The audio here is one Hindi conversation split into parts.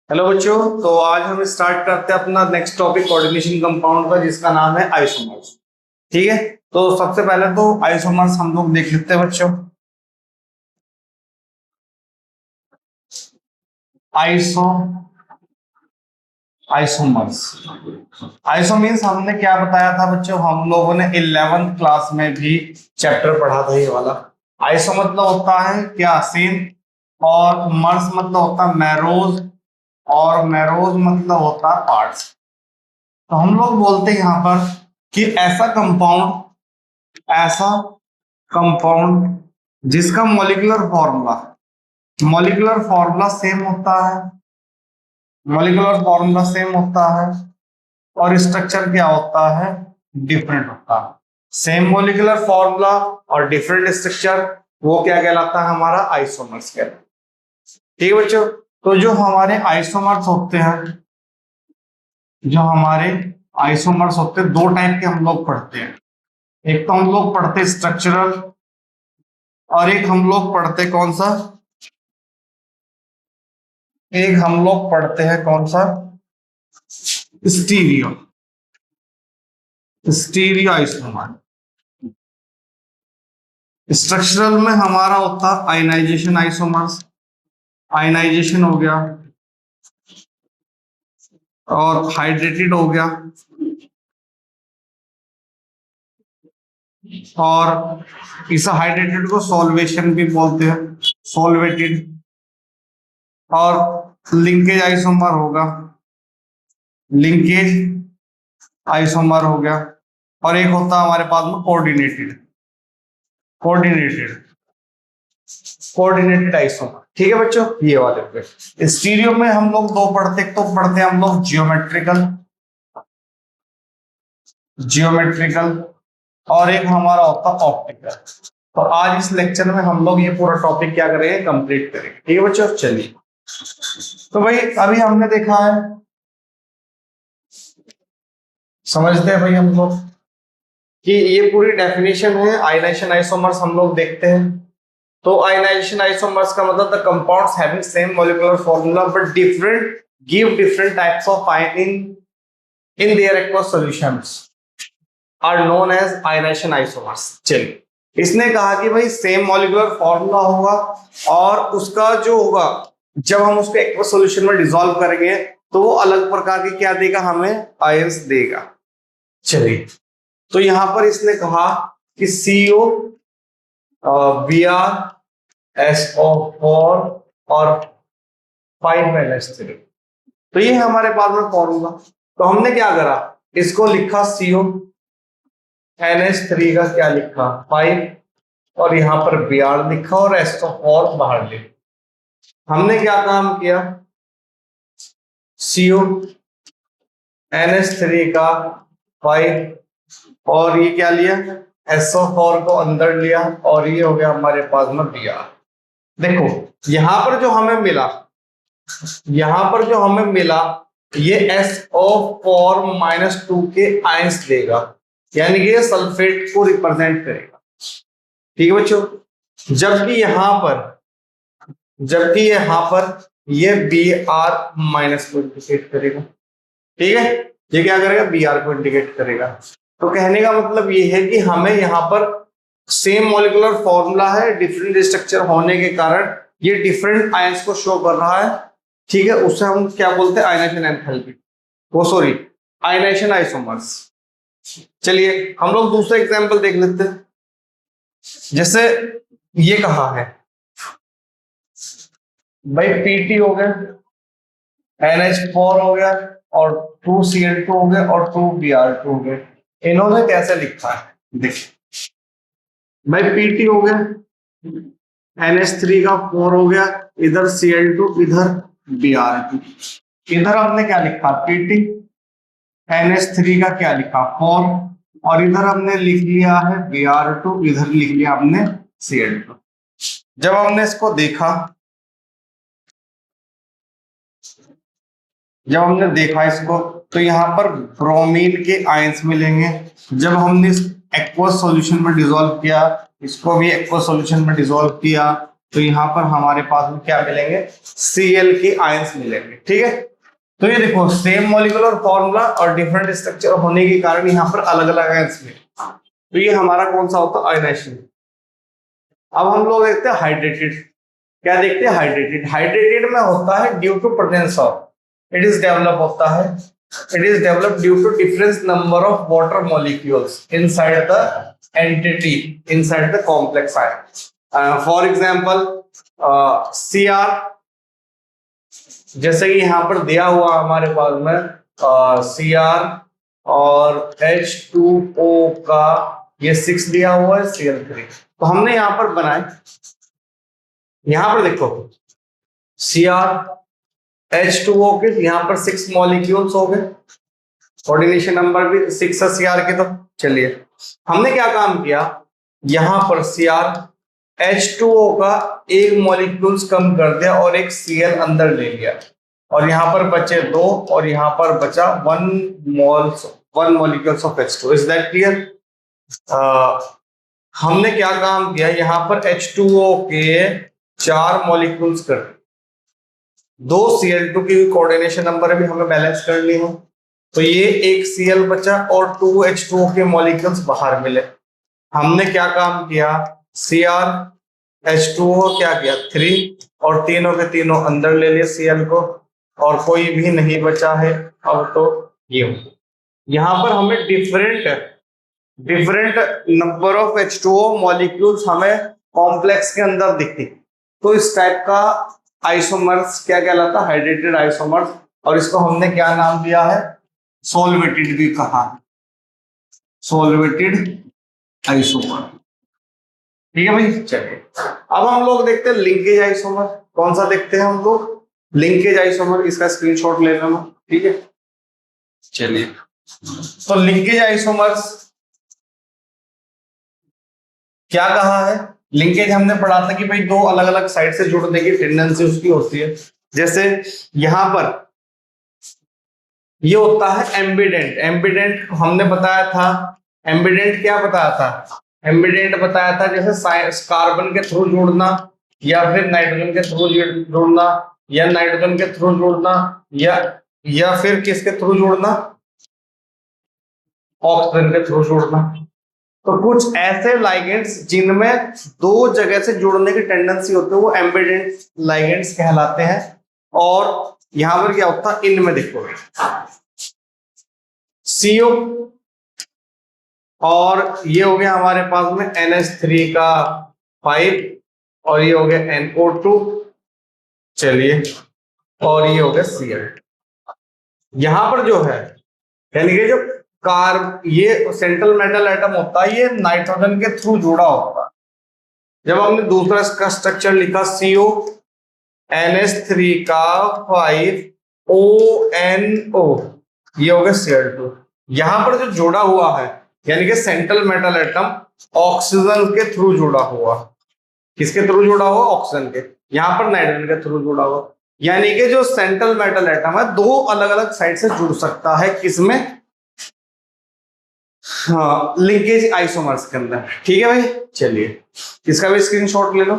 हेलो बच्चों, तो आज हम स्टार्ट करते हैं अपना नेक्स्ट टॉपिक कोऑर्डिनेशन कंपाउंड का, जिसका नाम है आइसोमर्स। ठीक है, तो सबसे पहले तो आइसोमर्स हम लोग देख लेते हैं बच्चों। आइसो आइसोमर्स आइसो मीन्स हमने क्या बताया था बच्चों, हम लोगों ने 11th क्लास में भी चैप्टर पढ़ा था ये वाला। आइसो मतलब होता है क्या, सेम, और मर्स मतलब होता है मैरोज, और मैरोज मतलब होता है पार्ट्स। तो हम लोग बोलते हैं यहाँ पर कि ऐसा कंपाउंड जिसका मॉलिक्यूलर फॉर्मूला सेम होता है और स्ट्रक्चर क्या होता है, डिफरेंट होता है। सेम मॉलिक्यूलर फॉर्मूला और डिफरेंट स्ट्रक्चर, वो क्या कहलाता है, हमारा आइसोमर्स कहलाता है। ठीक है बच्चों, तो जो हमारे आइसोमर्स होते हैं, दो टाइप के हम लोग पढ़ते हैं। एक तो हम लोग पढ़ते स्ट्रक्चरल, और एक हम लोग पढ़ते कौन सा, एक हम लोग पढ़ते हैं कौन सा, स्टीरियो स्टीरियो आइसोमर। स्ट्रक्चरल में हमारा होता आयनाइजेशन आइसोमर्स, आयनाइजेशन हो गया और हाइड्रेटेड हो गया, और इस हाइड्रेटेड को सॉल्वेशन भी बोलते हैं, सॉल्वेटेड। और लिंकेज आइसोमर होगा, लिंकेज आइसोमर हो गया। और एक होता है हमारे पास में कोऑर्डिनेटेड कोऑर्डिनेटेड कोऑर्डिनेटेड आइसोमर। ठीक है बच्चों, ये वाले पे स्टीरियो में हम लोग दो पढ़ते, तो पढ़ते हैं हम लोग जियोमेट्रिकल, और एक हमारा होता ऑप्टिकल। तो आज इस लेक्चर में हम लोग ये पूरा टॉपिक क्या करेंगे, कंप्लीट करेंगे। ठीक है बच्चों, चलिए। तो भाई अभी हमने देखा है, समझते हैं भाई हम लोग कि ये पूरी डेफिनेशन है आयनाइजेशन आइसोमर्स, हम लोग देखते हैं। तो आयनाइजेशन आइसोमर्स का मतलब the compounds having same molecular formula but different give different types of ion in their aqueous solutions are known as ionization isomers. चलिए, इसने कहा कि भाई सेम मॉलिक्यूलर फॉर्मूला होगा, और उसका जो होगा, जब हम उसको एक्वस सॉल्यूशन में डिसॉल्व करेंगे तो वो अलग प्रकार के क्या देगा, हमें आयंस देगा। चलिए, तो यहां पर इसने कहा कि CO, Br, SO4 और 5NH3। तो ये है हमारे पास में फॉर्मूला। तो हमने क्या करा, इसको लिखा CO, NH3 का क्या लिखा 5, और यहां पर Br लिखा और SO4 बाहर लिखा। हमने क्या काम किया, CO NH3 का 5 और ये क्या लिया, SO4 को अंदर लिया, और ये हो गया हमारे पास में Br। देखो यहां पर जो हमें मिला ये SO4-2 के आयंस देगा, यानी कि ये सल्फेट को रिप्रेजेंट करेगा। ठीक है बच्चों, जबकि यहां पर ये Br- को इंडिकेट करेगा। ठीक है, ये क्या करेगा, Br को इंडिकेट करेगा। तो कहने का मतलब ये है कि हमें यहाँ पर सेम मॉलिक्यूलर फॉर्मूला है, डिफरेंट स्ट्रक्चर होने के कारण ये डिफरेंट आयंस को शो कर रहा है। ठीक है, उससे हम क्या बोलते हैं, आयनाइजेशन एंथैल्पी, वो सॉरी आयनाइजेशन आइसोमर्स। चलिए हम लोग दूसरा एग्जांपल देख लेते हैं। जैसे ये कहा है भाई PT हो गया, NH4 हो गया, और 2Cl2 हो गया, और 2Br2 हो गया। इन्होंने कैसे लिखा है, देखिए भाई PT हो गया, NH3 का 4 हो गया, इधर Cl2, इधर Br2। इधर हमने क्या लिखा, PT, NH3 का क्या लिखा 4, और इधर हमने लिख लिया है Br2, इधर लिख लिया हमने Cl2। जब हमने इसको देखा इसको, तो यहाँ पर ब्रोमीन के आयंस मिलेंगे। जब हमने इस एक्वस सॉल्यूशन में डिसॉल्व किया, इसको भी एक्वस सॉल्यूशन में डिसॉल्व किया, तो यहाँ पर हमारे पास में क्या मिलेंगे, Cl के आयंस मिलेंगे। ठीक है, तो ये देखो सेम मॉलिक्यूलर फॉर्मूला और डिफरेंट स्ट्रक्चर होने के कारण यहाँ पर अलग अलग आयंस मिले, तो ये हमारा कौन सा होता है, आयनाइजेशन। अब हम लोग देखते हैं हाइड्रेटेड। क्या देखते हैं, हाइड्रेटेड। हाइड्रेटेड में होता है due to presence of, it is develop होता है, it is develop due to difference number of water molecules inside the entity, inside the complex ion. For example Cr, जैसे कि यहाँ पर दिया हुआ हमारे पास में Cr और H2O का ये 6 दिया हुआ है, Cl3, तो हमने यहाँ पर बनाए, यहाँ पर देखो Cr H2O के यहाँ पर 6 मॉलिक्यूल्स हो गए, कोऑर्डिनेशन नंबर भी 6 है Cr के। तो चलिए हमने क्या काम किया, यहाँ पर Cr H2O का एक मॉलिक्यूल्स कम कर दिया और एक Cl अंदर ले लिया, और यहाँ पर बचे 2 और यहाँ पर बचा 1 molecules of H2। Is that clear? हमने क्या काम किया, यहाँ पर H2O के 4 मॉलिक्यूल्स कर दिए, 2 Cl2 की कोऑर्डिनेशन नंबर भी हमें बैलेंस करनी हो, तो ये एक Cl बचा और 2 H2O के मॉलिक्यूल्स बाहर मिले। हमने क्या काम किया, Cr H2O क्या किया 3 और तीनों के तीनों अंदर ले लिए Cl को, और कोई भी नहीं बचा है। अब तो ये यहाँ पर हमें different number of H2O molecules हमें कॉम्प्लेक्स के अंदर दिखती, तो इस टाइप का आइसोमर्स क्या कहलाता है, हाइड्रेटेड आइसोमर्स, और इसको हमने क्या नाम दिया है, सोलवेटेड भी कहा, सोलवेटेड आइसोमर। ठीक है भाई, चलिए अब हम लोग देखते हैं लिंकेज आइसोमर। कौन सा देखते हैं हम लोग, लिंकेज आइसोमर, इसका स्क्रीनशॉट ले लेना। ठीक है, चलिए तो लिंकेज आइसोमर्स क्या कहा है, लिंकेज हमने पढ़ा था कि भाई 2 अलग अलग साइड से जुड़ने की टेंडेंसी उसकी होती है। जैसे यहां पर ये होता है एम्बिडेंट। एम्बिडेंट हमने बताया था, एम्बिडेंट क्या बताया था, एम्बिडेंट बताया था जैसे कार्बन के थ्रू जुड़ना, या फिर नाइट्रोजन के थ्रू जुड़ना, या नाइट्रोजन के थ्रू जुड़ना, या फिर किसके थ्रू जुड़ना, ऑक्सीजन के थ्रू जुड़ना। तो कुछ ऐसे लाइगेंड्स जिनमें 2 जगह से जुड़ने की टेंडेंसी होती है वो एम्बिडेंट लाइगेंड्स कहलाते हैं। और यहां पर क्या होता है, इनमें देखो CO, और ये हो गया हमारे पास में NH3 का 5, और ये हो गया NO2, चलिए, और ये हो गया Cl। यहां पर जो है यानी कि जो ये सेंट्रल मेटल एटम होता है, ये नाइट्रोजन के थ्रू जुड़ा होता है। जब हमने दूसरा इसका स्ट्रक्चर लिखा CO NH3 का 5 ONO, ये हो गया Cl2। यहां पर जो जुड़ा हुआ है यानी कि सेंट्रल मेटल एटम ऑक्सीजन के थ्रू जुड़ा हुआ, किसके थ्रू जुड़ा हुआ, ऑक्सीजन के, यहां पर नाइट्रोजन के थ्रू जुड़ा हुआ। यानी कि जो सेंट्रल मेटल एटम है 2 अलग अलग साइड से जुड़ सकता है, किसमें, हाँ, लिंकेज आइसोमर्स के अंदर। ठीक है भाई, चलिए इसका भी स्क्रीनशॉट ले लो।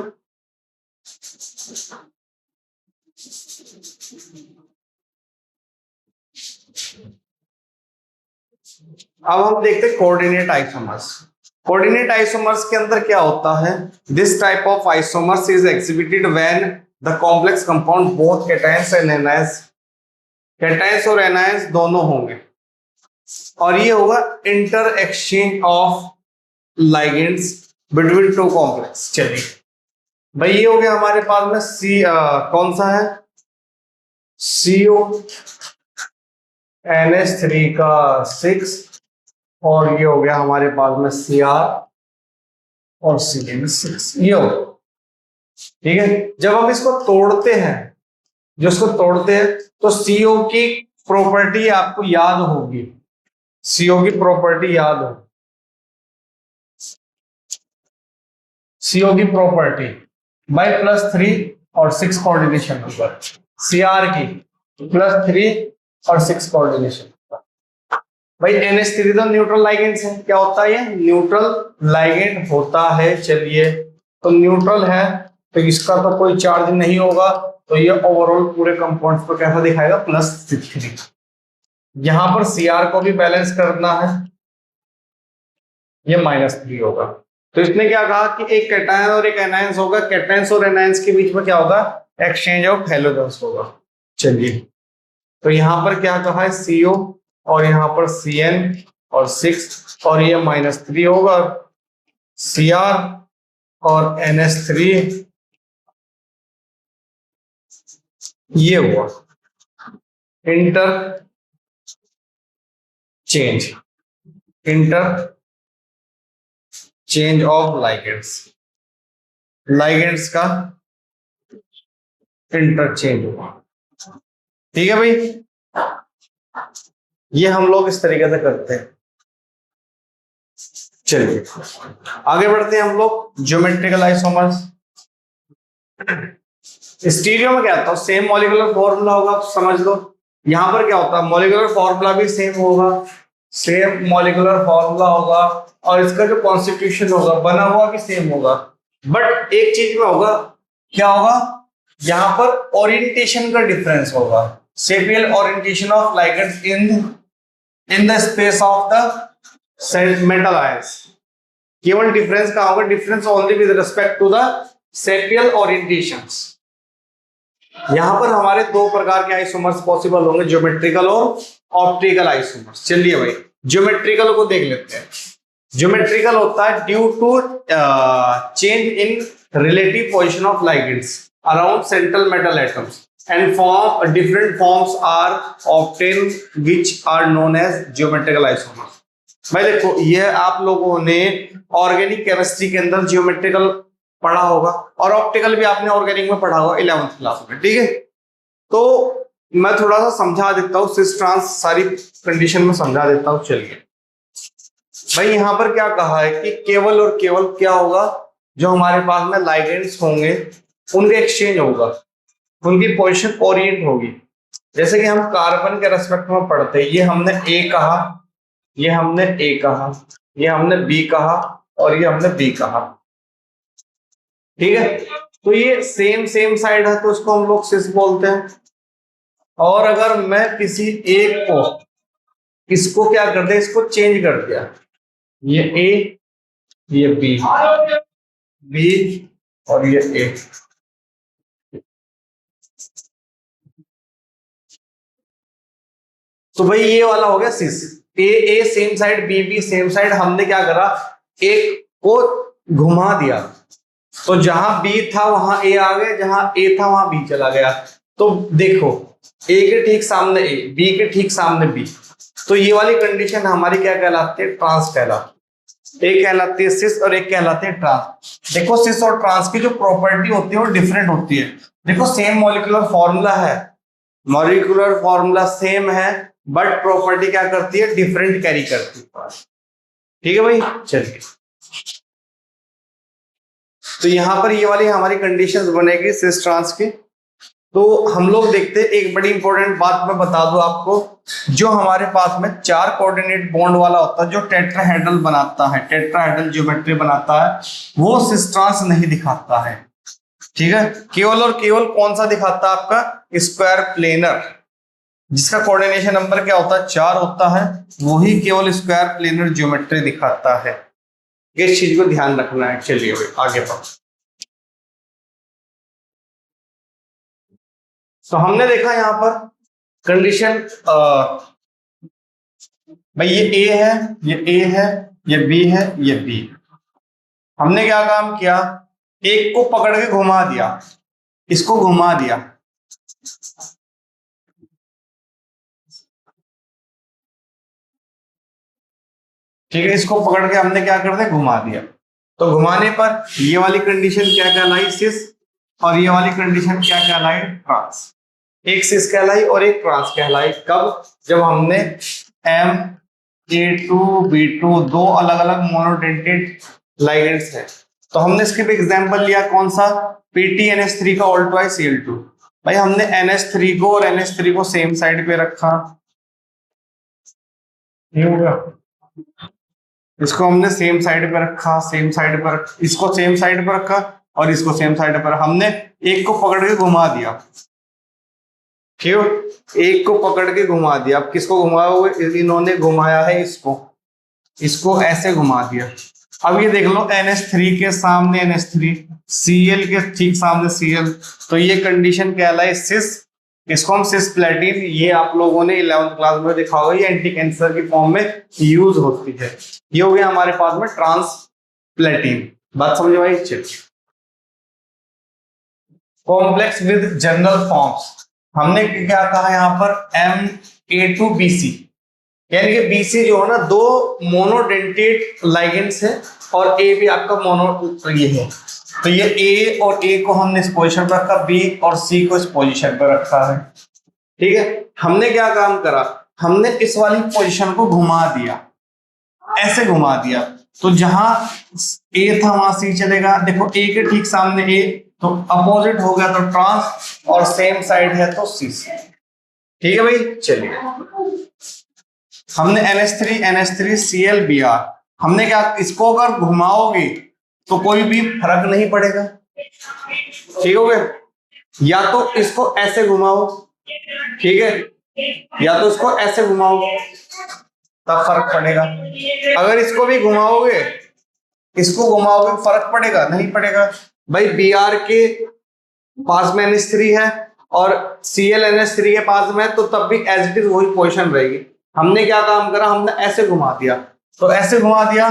अब हम देखते हैं कोऑर्डिनेट आइसोमर्स। कोऑर्डिनेट आइसोमर्स के अंदर क्या होता है, this type of isomers is exhibited when the complex compound both cations and anions, cations और एनायंस दोनों होंगे, और ये होगा inter exchange of ligands between 2 complex. चलिए भाई, ये हो गया हमारे पास में कौन सा है, CO NH3 का 6, और ये हो गया हमारे पास में Cr और Cl6, ये हो। ठीक है, जब हम इसको तोड़ते हैं, जो इसको तोड़ते हैं, तो CO की प्रॉपर्टी आपको याद होगी, CO की प्रॉपर्टी याद हो, CO की प्रॉपर्टी बाय +3 और 6 कोऑर्डिनेशन नंबर, Cr की +3 और 6 कोऑर्डिनेशन। भाई NH3 तो न्यूट्रल लाइगेंड है, क्या होता है, ये न्यूट्रल लाइगेंड होता है। चलिए तो न्यूट्रल है तो इसका तो कोई चार्ज नहीं होगा, तो ये ओवरऑल पूरे कंपाउंड्स पर कैसा दिखाएगा, +3। यहां पर Cr को भी बैलेंस करना है, ये -3 होगा। तो इसने क्या कहा कि एक कैटायन और एक एनायंस होगा, कैटायंस और एनायंस के बीच में क्या होगा, एक्सचेंज ऑफ हैलोजन्स होगा। चलिए, तो यहां पर क्या कहा है, CO और यहां पर Cn और 6 और ये -3 होगा, Cr और NH3 ये हुआ इंटर चेंज ऑफ लाइगेंड्स का इंटरचेंज हुआ। ठीक है भाई, ये हम लोग इस तरीके से करते हैं। चलिए आगे बढ़ते हैं हम लोग, ज्योमेट्रिकल आइसोमर्स। स्टीरियो में क्या होता है, सेम मॉलिक्यूलर फॉर्मूला होगा, समझ लो। यहां पर क्या होता है, मॉलिक्यूलर फॉर्मूला भी सेम होगा, सेम मॉलिक्यूलर फॉर्मूला होगा, और इसका जो कॉन्स्टिट्यूशन होगा बना हुआ भी सेम होगा। बट एक चीज में होगा, क्या होगा, यहां पर ओरिएंटेशन का डिफरेंस होगा, spatial orientation of ligands in the space of the metal ions. केवल डिफरेंस का होगा, difference only with respect to the spatial orientations. यहां पर हमारे दो प्रकार के आइसोमर्स पॉसिबल होंगे, ज्योमेट्रिकल और ऑप्टिकल आइसोमर्स। चलिए भाई, ज्योमेट्रिकल को देख लेते हैं। ज्योमेट्रिकल होता है due to change in relative position of ligands around central metal atoms and form different forms are obtain which are known as geometrical isomers. भाई देखो, ये आप लोगों ने ऑर्गेनिक केमिस्ट्री के अंदर ज्योमेट्रिकल पढ़ा होगा, और ऑप्टिकल भी आपने ऑर्गेनिक में पढ़ा होगा 11th क्लास में। ठीक है, तो मैं थोड़ा सा समझा देता हूँ, सिस ट्रांस सारी कंडीशन में समझा देता हूँ। चलिए भाई, यहां पर क्या कहा है कि केवल और केवल क्या होगा, जो हमारे पास में लाइगेंड्स होंगे उनके एक्सचेंज होगा, उनकी पोजीशन ओरिएंट होगी। जैसे कि हम कार्बन के रेस्पेक्ट में पढ़ते हैं, ये हमने A कहा, ये हमने A कहा, ये हमने B कहा, और ये हमने B कहा। ठीक है, तो ये सेम साइड है, तो इसको हम लोग सिस बोलते हैं। और अगर मैं किसी एक को, इसको क्या कर दिया, इसको चेंज कर दिया, ये A, ये B और ये A, तो भाई ये वाला हो गया सिस। A same side, B same side. हमने क्या करा, एक को घुमा दिया, तो जहां B था वहां A आ गया, जहां A था वहां B चला गया। तो देखो, A के ठीक सामने A, B के ठीक सामने B, तो ये वाली कंडीशन हमारी क्या कहलाती है, ट्रांस कहलाती है। एक कहलाती है सिस और एक कहलाती है ट्रांस। देखो, सिस और ट्रांस की जो प्रॉपर्टी होती है वो डिफरेंट होती है। देखो, सेम मॉलिक्यूलर फॉर्मूला है, मॉलिक्यूलर फॉर्मूला सेम है, बट प्रॉपर्टी क्या करती है, डिफरेंट कैरी करती है। ठीक है भाई, चलिए, तो यहां पर ये वाली हमारी कंडीशंस बनेगी सिस ट्रांस की। तो हम लोग देखते हैं, एक बड़ी इंपॉर्टेंट बात मैं बता दूं आपको, जो हमारे पास में 4 कोऑर्डिनेट बॉन्ड वाला होता है, जो टेट्राहेड्रल बनाता है, टेट्राहेड्रल ज्योमेट्री बनाता है, वो सिस ट्रांस नहीं दिखाता है। ठीक है, केवल और केवल कौन सा दिखाता है, आपका स्क्वायर प्लेनर, जिसका कोऑर्डिनेशन नंबर क्या होता है, 4 होता है, वही केवल स्क्वायर प्लेनर ज्योमेट्री दिखाता है। इस चीज को ध्यान रखना है। चलिए भाई आगे बढ़ो। तो हमने देखा यहां पर कंडीशन, भाई ये A है, ये A है, ये B है, ये B। हमने क्या काम किया, एक को पकड़ के घुमा दिया, इसको घुमा दिया, ठीक है, इसको पकड़ के हमने क्या कर दिया, घुमा दिया। तो घुमाने पर ये वाली कंडीशन क्या कहलाई, सिस, और ये वाली कंडीशन क्या कहलाई, ट्रांस। एक सिस कहलाई और एक ट्रांस कहलाई। कब, जब हमने A2 B2 दो अलग अलग मोनोडेंटेड लाइगेंड्स हैं, तो हमने इसके भी एग्जांपल लिया, कौन सा, PTNH3 का ऑल ट्वाइस Cl2। भाई हमने NH3 को और NH3 को सेम साइड पे रखा, ये हो गया, इसको हमने सेम साइड पे रखा, सेम साइड पर, इसको सेम साइड पर रखा, और इसको सेम साइड पर, हमने एक को पकड़ के घुमा दिया, क्यों, एक को पकड़ के घुमा दिया। अब किसको घुमाया हुआ, इन्होंने घुमाया है इसको ऐसे घुमा दिया। अब ये देख लो NH3 के सामने NH3, Cl के ठीक सामने Cl, तो ये कंडीशन कहलाए सिस। इसको हम सिस प्लेटिन, ये आप लोगों ने 11th क्लास में देखा होगा, ये एंटी कैंसर की फॉर्म में यूज होती है। ये हो गया हमारे पास में ट्रांस प्लेटिन, बात समझ में आई। चलिए कॉम्प्लेक्स विद जनरल फॉर्म्स, हमने क्या कहा यहाँ पर MA2BC, यानी कि BC जो है ना दो मोनोडेंटेट लाइगेंड्स है और A भी आपका मोनो ये है, तो ये A और A को हमने इस पोजीशन पर रखा, B और C को इस पोजीशन पर रखा है। ठीक है, हमने क्या काम करा, हमने इस वाली पोजीशन को घुमा दिया, ऐसे घुमा दिया, तो जहां A था वहां C चलेगा। देखो A के ठीक सामने A, तो अपोजिट हो गया तो ट्रांस, और सेम साइड है तो C। ठीक है भाई, चलिए हमने NH3 Cl Br, हमने क्या, इसको अगर घुमाओगे तो कोई भी फर्क नहीं पड़ेगा, ठीक हो गया। या तो इसको ऐसे घुमाओ, ठीक है, या तो इसको ऐसे घुमाओ तब फर्क पड़ेगा। अगर इसको भी घुमाओगे, इसको घुमाओगे फर्क पड़ेगा, नहीं पड़ेगा भाई। Br के पास में NH3 है और Cl NH3 के पास में, तो तब भी एज इट इज वही पोजीशन रहेगी। हमने क्या काम करा, हमने ऐसे घुमा दिया, तो ऐसे घुमा दिया,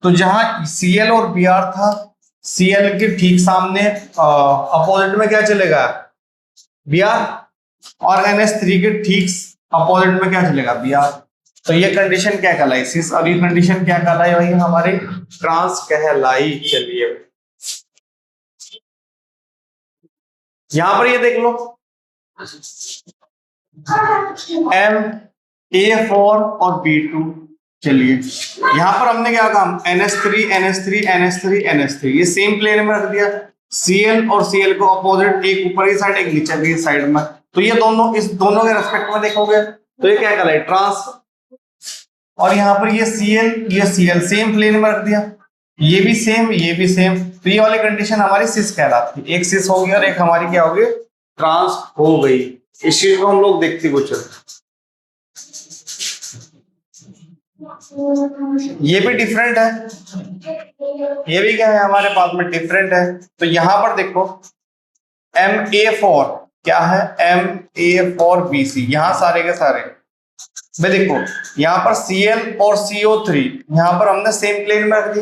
तो जहां Cl और Br था, Cl के ठीक सामने अपोजिट में क्या चलेगा, Br, और NH3 के ठीक अपोजिट में क्या चलेगा, Br। तो ये कंडीशन क्या कहलाई, सिस, और ये कंडीशन क्या कहलाई भाई, हमारी ट्रांस कहलाई। चलिए यहां पर ये देख लो MA4 और B2। चलिए यहां पर हमने क्या काम, NH3 ये सेम प्लेन में रख दिया, Cl और Cl को अपोजिट, एक ऊपर की साइड एक नीचे की साइड में, तो ये दोनों, इस दोनों के रेस्पेक्ट में देखोगे तो ये क्या कहलाए, ट्रांस। और यहाँ पर ये Cl सेम प्लेन में रख दिया, ये भी सेम, ये भी सेम, तो ये वाली कंडीशन हमारी सिस कहलाती है। एक सिस होगी और एक हमारी क्या होगी, ट्रांस हो गई। इस चीज को हम लोग देखते हुए चलते, ये भी डिफरेंट है, ये भी क्या है हमारे पास में डिफरेंट है। तो यहां पर देखो MA4 क्या है, MA4BC, यहां सारे के सारे भाई देखो, यहां पर Cl और CO3 यहां पर हमने सेम प्लेन में रख दी,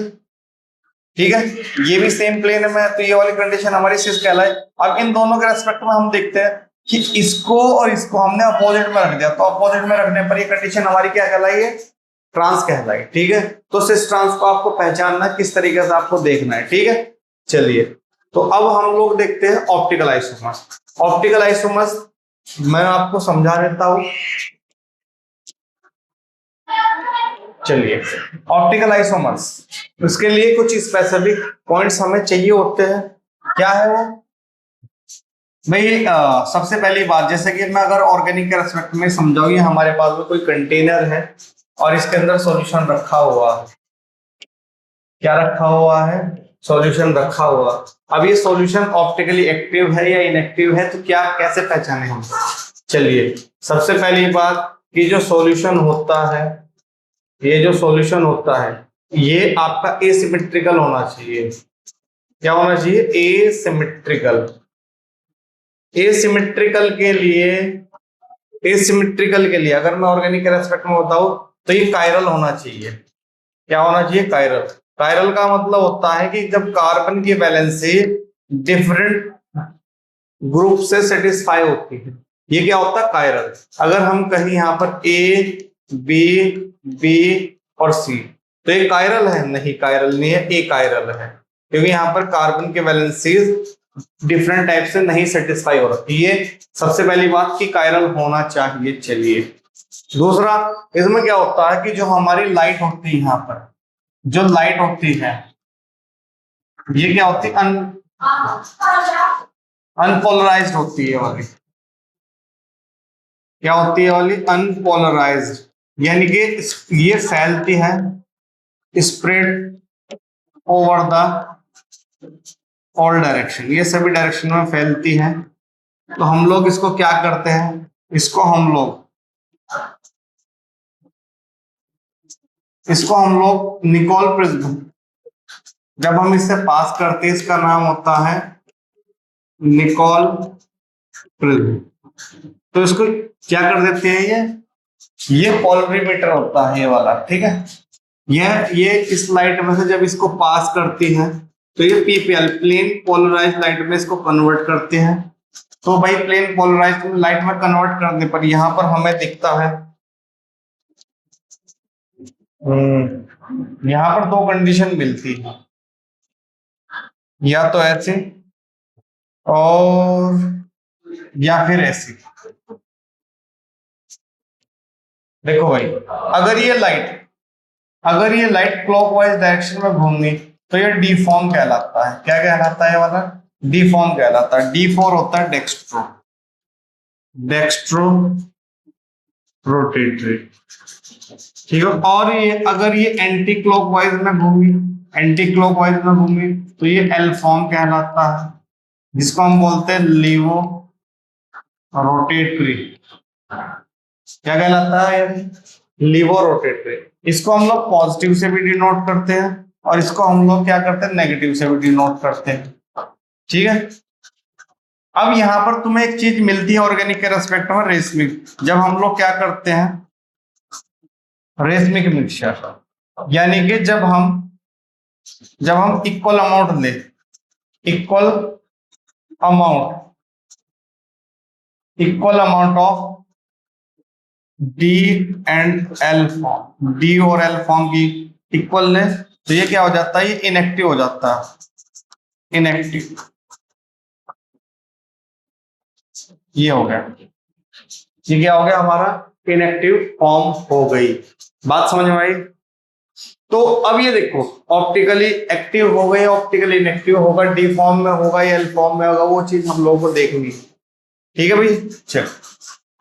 ठीक है, ये भी सेम प्लेन में है, तो ये वाली कंडीशन हमारी सिस कहलाए। अब इन दोनों के रेस्पेक्ट में हम देखते हैं कि इसको और इसको हमने अपोजिट में रख दिया, तो अपोजिट में रखने पर ये कंडीशन हमारी क्या कहलाई है, ट्रांस कहलाई। ठीक है, तो सिस ट्रांस को आपको पहचानना किस तरीके से आपको देखना है। ठीक है, चलिए तो अब हम लोग देखते हैं ऑप्टिकल आइसोमर्स। ऑप्टिकल आइसोमर्स मैं आपको समझा देता हूं। चलिए ऑप्टिकल आइसोमर्स, उसके लिए कुछ स्पेसिफिक पॉइंट्स हमें चाहिए होते हैं। क्या है वो भाई, सबसे पहली बात, जैसे कि मैं अगर ऑर्गेनिक के रेस्पेक्ट में समझाऊं, ये हमारे पास में कोई कंटेनर है और इसके अंदर सॉल्यूशन रखा हुआ है। क्या रखा हुआ है, सॉल्यूशन रखा हुआ। अब ये सॉल्यूशन ऑप्टिकली एक्टिव है या इनएक्टिव है, तो क्या कैसे पहचाने हम। चलिए सबसे पहली बात कि जो सॉल्यूशन होता है, ये जो सॉल्यूशन होता है ये आपका एसिमेट्रिकल होना चाहिए। क्या होना चाहिए, एसिमेट्रिकल। एसिमेट्रिकल के लिए अगर मैं ऑर्गेनिक के रेस्पेक्ट में बताऊं तो ये कायरल होना चाहिए। क्या होना चाहिए, कायरल। कायरल का मतलब होता है कि जब कार्बन की वैलेंसी डिफरेंट ग्रुप से सेटिस्फाई होती है, ये क्या होता है, कायरल। अगर हम कहीं यहाँ पर A B और C, तो ये कायरल है, नहीं कायरल नहीं है, ए कायरल है, क्योंकि यहाँ पर कार्बन के वैलेंसीज डिफरेंट टाइप से नहीं सेटिस्फाई हो रही। ये सबसे पहली बात कि कायरल होना चाहिए। चलिए दूसरा, इसमें क्या होता है कि जो हमारी लाइट होती है, यहाँ पर जो लाइट होती है ये क्या होती है, अनपोलराइज्ड होती है वाली। क्या होती है वाली, अनपोलराइज्ड, यानी कि ये फैलती है, spread over the all direction, ये सभी डायरेक्शन में फैलती है। तो हम लोग इसको क्या करते हैं, इसको हम लोग निकोल प्रिज्म, जब हम इससे पास करते हैं इसका नाम होता है निकोल प्रिज्म। तो इसको क्या कर देते हैं, ये पोलरीमीटर होता है ये वाला, ठीक है। ये इस लाइट में से जब इसको पास करती है तो ये पीपीएल, प्लेन पोलराइज लाइट में इसको कन्वर्ट करते हैं। तो भाई प्लेन पोलराइज लाइट में कन्वर्ट करने पर यहां पर हमें दिखता है, यहां पर दो कंडीशन मिलती है, या तो ऐसे और या फिर ऐसी। देखो भाई, अगर ये लाइट क्लॉकवाइज डायरेक्शन में घूमनी तो ये डीफॉर्म कहलाता है। क्या कहलाता है वाला? डीफॉर्म कहलाता है। D4 होता है डेक्स्ट्रो रोटेटरी, ठीक है। और ये अगर ये एंटी क्लॉकवाइज में घूमी तो ये एल फॉर्म कहलाता है, जिसको हम बोलते हैं लीवो रोटेटरी। क्या कहलाता है? Levo rotatory. इसको हम लोग पॉजिटिव से भी डिनोट करते हैं और इसको हम लोग क्या करते हैं, नेगेटिव से भी डिनोट करते हैं, ठीक है। अब यहां पर तुम्हें एक चीज मिलती है ऑर्गेनिक के रेस्पेक्ट में, रेसमिक। जब हम लोग क्या करते हैं, रेसमिक मिक्सचर, यानी कि जब हम equal amount of D and L form, D और एल फॉर्म की इक्वलनेस, तो ये क्या हो जाता है, ये इनएक्टिव हो जाता है, इनएक्टिव। ये हो गया, ये क्या हो गया हमारा, इनएक्टिव फॉर्म हो गई। बात समझ में आई? तो अब ये देखो, ऑप्टिकली एक्टिव हो गई, ऑप्टिकली इनएक्टिव होगा, डी फॉर्म में होगा या एल फॉर्म में होगा, वो चीज हम लोगों को देखनी, ठीक है भाई। चलो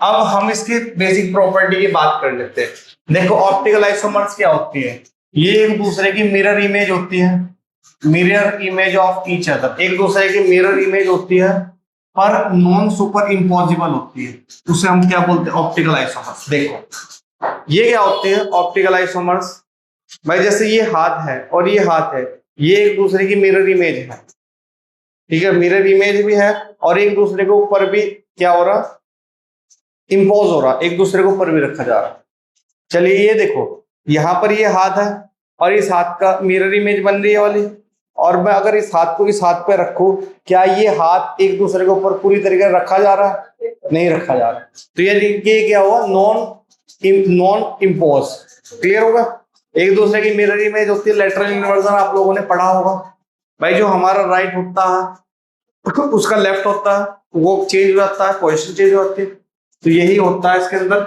अब हम इसकी बेसिक प्रॉपर्टी की बात कर लेते हैं। देखो ऑप्टिकल आइसोमर्स क्या होती है, ये एक दूसरे की मिरर इमेज होती है, mirror image of each other, एक दूसरे की मिरर इमेज होती है पर नॉन सुपर इम्पॉसिबल होती है, उसे हम क्या बोलते हैं, ऑप्टिकल आइसोमर्स। देखो ये क्या होते हैं ऑप्टिकल आइसोमर्स, भाई जैसे ये हाथ है और ये हाथ है, ये एक दूसरे की मिरर इमेज है, ठीक है, मिरर इमेज भी है और एक दूसरे के ऊपर भी क्या हो रहा, इंपोज हो रहा, एक दूसरे के ऊपर भी रखा जा रहा। चलिए ये देखो, यहां पर ये हाथ है और इस हाथ का मिरर इमेज बन रही है वाली, और मैं अगर इस हाथ को इस हाथ पे रखूं, क्या ये हाथ एक दूसरे के ऊपर पूरी तरीके से रखा जा रहा है? नहीं रखा जा रहा। तो ये क्या हुआ, नॉन इम्पोज। क्लियर होगा? एक दूसरे की मिरर इमेज होती है, लेटरल इन्वर्जन आप लोगों ने पढ़ा होगा भाई, जो हमारा राइट होता है उसका लेफ्ट होता है, वो चेंज हो जाता है, पोजीशन चेंज हो जाती है। तो यही होता है इसके अंदर।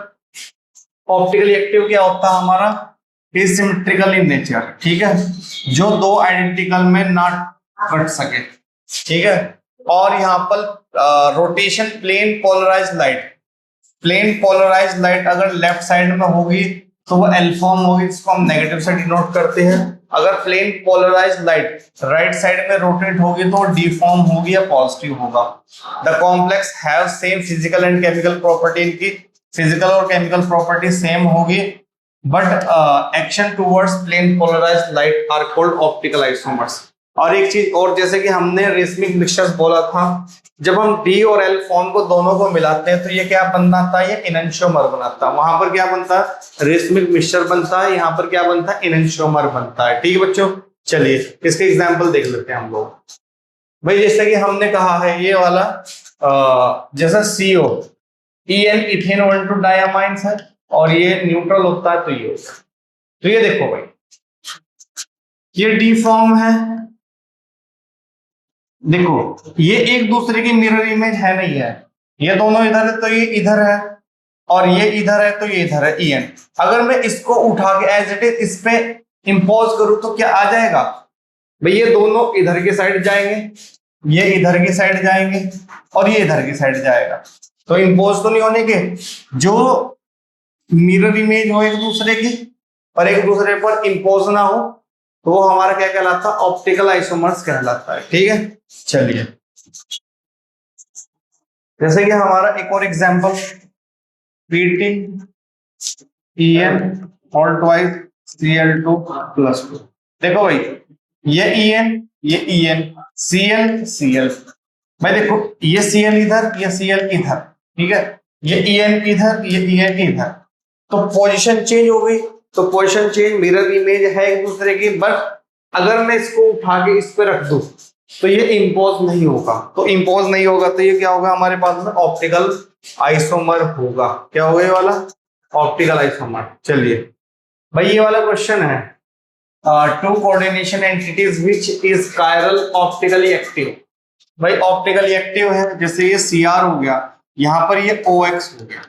ऑप्टिकली एक्टिव क्या होता है हमारा, एसिमेट्रिकल इन नेचर, ठीक है, जो दो आइडेंटिकल में ना कट सके, ठीक है। और यहाँ पर रोटेशन, प्लेन पोलराइज लाइट अगर लेफ्ट साइड में होगी तो वो एल फॉर्म होगी, जिसको हम नेगेटिव से डिनोट करते हैं। अगर plane polarise light right side में रोटेट होगी तो डी फॉर्म होगी या पॉजिटिव होगा। The complex have same physical and chemical property, इनकी फिजिकल और केमिकल प्रॉपर्टी सेम होगी, but action towards plane polarised light are called optical isomers. और एक चीज और, जैसे कि हमने रेसमिक मिक्सचर्स बोला था, जब हम डी और एल फॉर्म को दोनों को मिलाते हैं तो ये क्या बनाता है, ये इनएंशियोमर बनाता है। वहां पर क्या बनता है, रेसमिक मिक्सचर बनता है, यहाँ पर क्या बनता है, इनएंशियोमर बनता है, ठीक है बच्चों। चलिए इसके एग्जाम्पल देख लेते हैं हम लोग। भाई जैसे कि हमने कहा है ये वाला, जैसा CO, EN इथेन 1,2 डायमाइंस है और ये न्यूट्रल होता है, तो ये होता है। तो ये देखो भाई, ये डी फॉर्म है, देखो ये एक दूसरे की मिरर इमेज है नहीं है, ये दोनों इधर है तो ये इधर है, और ये इधर है तो ये इधर है, EN। अगर मैं इसको उठा के एज इट इज इस पे इंपोज करूं तो क्या आ जाएगा भाई, ये दोनों इधर की साइड जाएंगे, ये इधर की साइड जाएंगे और ये इधर की साइड जाएगा, तो इंपोज तो नहीं होने के। जो मिरर इमेज हो एक दूसरे की और एक दूसरे पर इंपोज ना हो, तो वो हमारा क्या कहलाता है, ऑप्टिकल आइसोमर्स कहलाता है। ठीक है, चलिए जैसे कि हमारा एक और एग्जांपल, PtEn और ट्वाइस Cl2+2। देखो भाई, ये En, ये En, Cl भाई देखो, ये Cl इधर, ये Cl इधर, ठीक है, ये En इधर, ये En इधर, तो पोजीशन चेंज हो गई। तो पोजीशन चेंज, मिरर इमेज है एक दूसरे की, बट अगर मैं इसको उठा के इस पे रख दूं तो ये इम्पोज नहीं होगा। तो इम्पोज नहीं होगा तो ये क्या होगा, हमारे पास में ऑप्टिकल आइसोमर होगा। क्या होगा ये वाला, ऑप्टिकल आइसोमर। चलिए भाई ये वाला क्वेश्चन है, two coordination entities which is chiral optically active. भाई ऑप्टिकली एक्टिव है, जैसे ये Cr हो गया, यहां पर ये OX हो गया,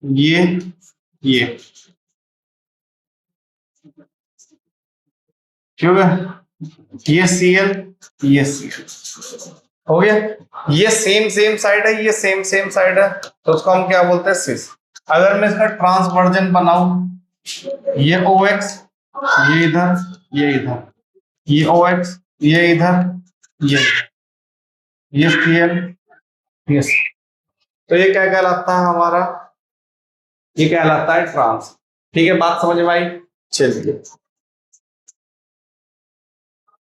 ये क्यों है, ये Cl, ये Cl हो गया, ये सेम साइड है, ये सेम साइड है, तो उसको हम क्या बोलते हैं, सिस। अगर मैं इसका ट्रांसवर्जन बनाऊं, ये OX, ये इधर, ये इधर, ये OX, ये इधर, ये Cl, ये C। तो ये क्या कहलाता है हमारा, ये कहलाता है ट्रांस। ठीक है, बात समझ में आई। चलिए,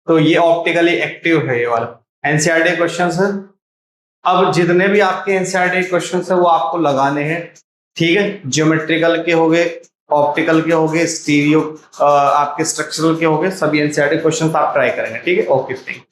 तो ये ऑप्टिकली एक्टिव है ये वाला एनसीईआरटी क्वेश्चन है। अब जितने भी आपके एनसीईआरटी क्वेश्चन है वो आपको लगाने हैं। ठीक है, ज्योमेट्रिकल के हो गए, ऑप्टिकल के हो गए, स्टीरियो आपके स्ट्रक्चरल के हो गए, सभी एनसीईआरटी क्वेश्चन आप ट्राई करेंगे। ठीक है, ओके, थैंक यू।